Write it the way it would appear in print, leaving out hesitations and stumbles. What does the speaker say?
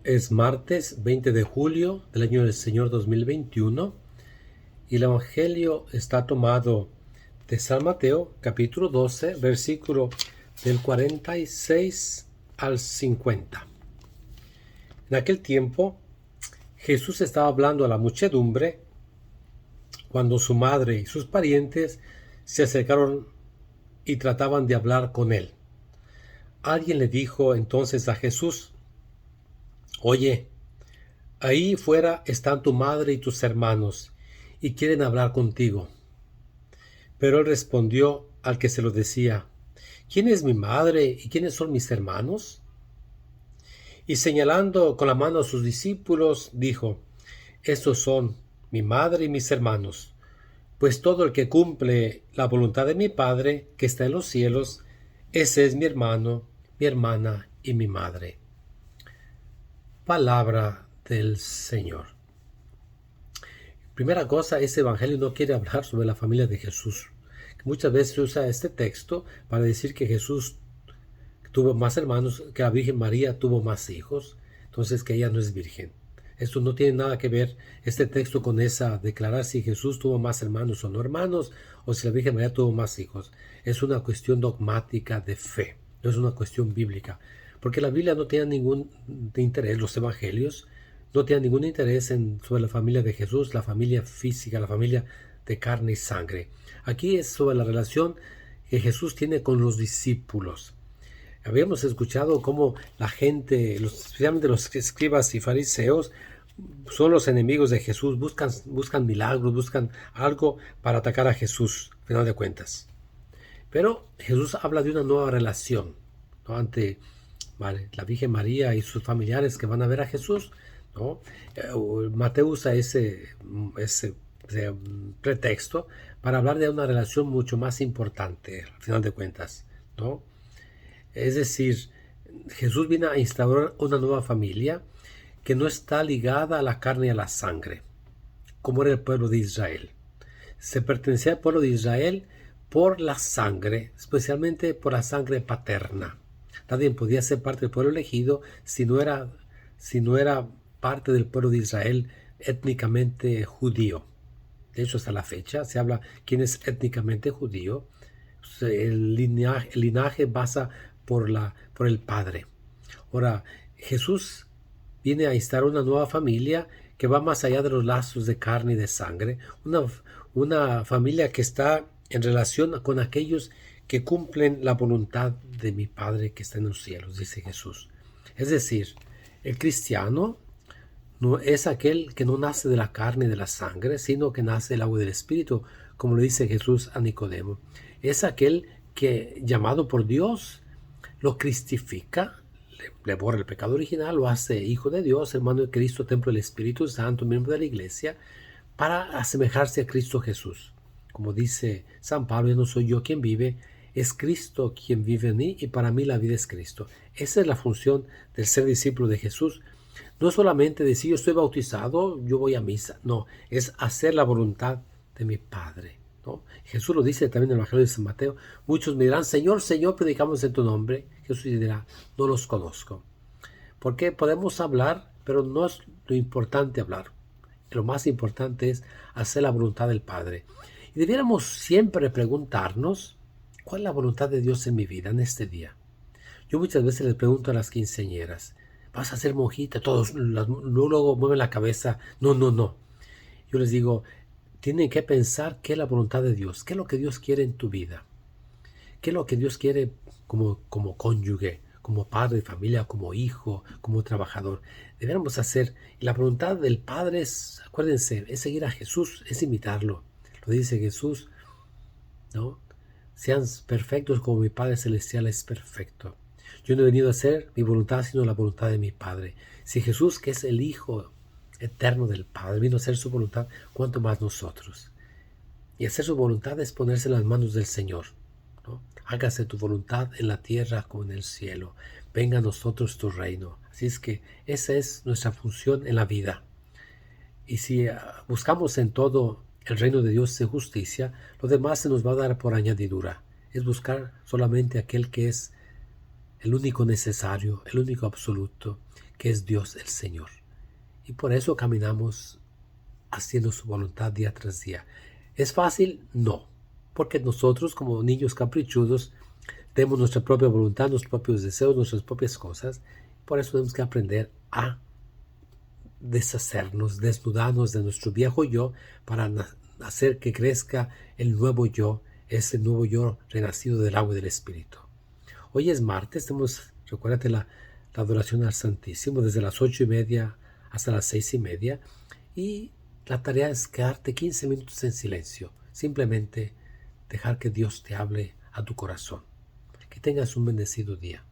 Es martes 20 de julio del año del Señor 2021 y el Evangelio está tomado de San Mateo capítulo 12 versículo del 46 al 50. En aquel tiempo Jesús estaba hablando a la muchedumbre cuando su madre y sus parientes se acercaron y trataban de hablar con él. Alguien le dijo entonces a Jesús: Oye, ahí fuera están tu madre y tus hermanos, y quieren hablar contigo. Pero él respondió al que se lo decía: ¿Quién es mi madre y quiénes son mis hermanos? Y señalando con la mano a sus discípulos, dijo: Estos son mi madre y mis hermanos, pues todo el que cumple la voluntad de mi Padre que está en los cielos, ese es mi hermano, mi hermana y mi madre. Palabra del Señor. Primera cosa, este evangelio no quiere hablar sobre la familia de Jesús. Muchas veces se usa este texto para decir que Jesús tuvo más hermanos, que la Virgen María tuvo más hijos, entonces que ella no es virgen. Esto no tiene nada que ver este texto con esa declarar si Jesús tuvo más hermanos o no hermanos, o si la Virgen María tuvo más hijos. Es una cuestión dogmática de fe, no es una cuestión bíblica, porque la Biblia no tiene ningún interés, los evangelios no tienen ningún interés sobre la familia de Jesús, la familia física, la familia de carne y sangre. Aquí es sobre la relación que Jesús tiene con los discípulos. Habíamos escuchado cómo la gente, especialmente los escribas y fariseos, son los enemigos de Jesús, buscan milagros, buscan algo para atacar a Jesús, al final de cuentas. Pero Jesús habla de una nueva relación, ¿no? Ante la Virgen María y sus familiares que van a ver a Jesús, ¿no? Mateo usa ese pretexto para hablar de una relación mucho más importante, al final de cuentas, ¿no? Es decir, Jesús viene a instaurar una nueva familia que no está ligada a la carne y a la sangre, como era el pueblo de Israel. Se pertenecía al pueblo de Israel por la sangre, especialmente por la sangre paterna. Nadie podía ser parte del pueblo elegido si no era parte del pueblo de Israel étnicamente judío. De hecho, hasta la fecha se habla quién es étnicamente judío. El linaje pasa por el Padre. Ahora, Jesús viene a instaurar una nueva familia que va más allá de los lazos de carne y de sangre, una familia que está en relación con aquellos que cumplen la voluntad de mi Padre que está en los cielos, dice Jesús. Es decir, el cristiano no es aquel que no nace de la carne y de la sangre, sino que nace del agua y del Espíritu, como le dice Jesús a Nicodemo. Es aquel que, llamado por Dios, lo cristifica, le borra el pecado original, lo hace hijo de Dios, hermano de Cristo, templo del Espíritu Santo, miembro de la iglesia, para asemejarse a Cristo Jesús. Como dice San Pablo: ya no soy yo quien vive, es Cristo quien vive en mí, y para mí la vida es Cristo. Esa es la función del ser discípulo de Jesús. No es solamente decir yo estoy bautizado, yo voy a misa. No, es hacer la voluntad de mi Padre, ¿no? Jesús lo dice también en el Evangelio de San Mateo. Muchos me dirán: Señor, Señor, predicamos en tu nombre. Jesús dirá: no los conozco. Porque podemos hablar, pero no es lo importante hablar. Lo más importante es hacer la voluntad del Padre. Y debiéramos siempre preguntarnos: ¿cuál es la voluntad de Dios en mi vida, en este día? Yo muchas veces les pregunto a las quinceañeras: ¿vas a ser monjita? Todos luego mueven la cabeza: no, no, no. Yo les digo: tienen que pensar qué es la voluntad de Dios, qué es lo que Dios quiere en tu vida, qué es lo que Dios quiere como cónyuge, como padre de familia, como hijo, como trabajador. Deberíamos hacer, y la voluntad del Padre es, acuérdense, es seguir a Jesús, es imitarlo. Lo dice Jesús, ¿no? Sean perfectos como mi Padre Celestial es perfecto. Yo no he venido a hacer mi voluntad, sino la voluntad de mi Padre. Si Jesús, que es el Hijo eterno del Padre, vino a hacer su voluntad, ¿cuánto más nosotros? Y hacer su voluntad es ponerse en las manos del Señor, ¿no? Hágase tu voluntad en la tierra como en el cielo. Venga a nosotros tu reino. Así es que esa es nuestra función en la vida. Y si buscamos en todo el reino de Dios de justicia, lo demás se nos va a dar por añadidura. Es buscar solamente aquel que es el único necesario, el único absoluto, que es Dios el Señor. Y por eso caminamos haciendo su voluntad día tras día. ¿Es fácil? No, porque nosotros como niños caprichudos tenemos nuestra propia voluntad, nuestros propios deseos, nuestras propias cosas. Por eso tenemos que aprender a deshacernos, desnudarnos de nuestro viejo yo para hacer que crezca el nuevo yo, ese nuevo yo renacido del agua y del Espíritu. Hoy es martes, recuérdate la adoración al Santísimo desde las 8:30 hasta las 6:30 y la tarea es quedarte 15 minutos en silencio, simplemente dejar que Dios te hable a tu corazón. Que tengas un bendecido día.